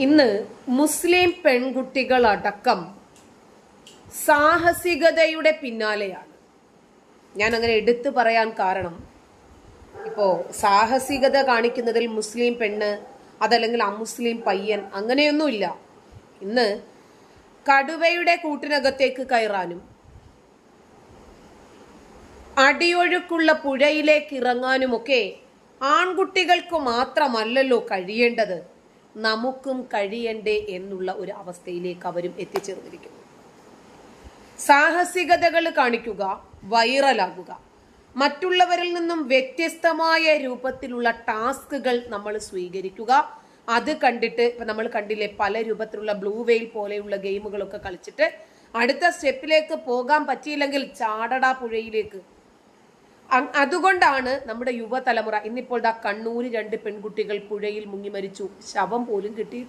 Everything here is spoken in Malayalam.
ഇന്ന് മുസ്ലിം പെൺകുട്ടികളടക്കം സാഹസികതയുടെ പിന്നാലെയാണ്. ഞാൻ അങ്ങനെ എടുത്തു പറയാൻ കാരണം, ഇപ്പോ സാഹസികത കാണിക്കുന്നതിൽ മുസ്ലിം പെണ്ണ് അതല്ലെങ്കിൽ അമുസ്ലിം പയ്യൻ അങ്ങനെയൊന്നുമില്ല. ഇന്ന് കടുവയുടെ കൂട്ടിനകത്തേക്ക് കയറാനും അടിയൊഴുക്കുള്ള പുഴയിലേക്ക് ഇറങ്ങാനുമൊക്കെ ആൺകുട്ടികൾക്ക് മാത്രമല്ലല്ലോ കഴിയേണ്ടത്, നമുക്കും കഴിയണ്ടേ എന്നുള്ള ഒരു അവസ്ഥയിലേക്ക് അവരും എത്തിച്ചേർന്നിരിക്കുന്നു. സാഹസികതകൾ കാണിക്കുക, വൈറലാകുക, മറ്റുള്ളവരിൽ നിന്നും വ്യത്യസ്തമായ രൂപത്തിലുള്ള ടാസ്കുകൾ നമ്മൾ സ്വീകരിക്കുക. അത് കണ്ടിട്ട് ഇപ്പൊ നമ്മൾ കണ്ടില്ലേ, പല രൂപത്തിലുള്ള ബ്ലൂ വെയിൽ പോലെയുള്ള ഗെയിമുകളൊക്കെ കളിച്ചിട്ട് അടുത്ത സ്റ്റെപ്പിലേക്ക് പോകാൻ പറ്റിയില്ലെങ്കിൽ ചാടടാ പുഴയിലേക്ക്. അതുകൊണ്ടാണ് നമ്മുടെ യുവതലമുറ ഇന്നിപ്പോൾ കണ്ണൂര് 2 പെൺകുട്ടികൾ പുഴയിൽ മുങ്ങി മരിച്ചു, ശവം പോലും കിട്ടി.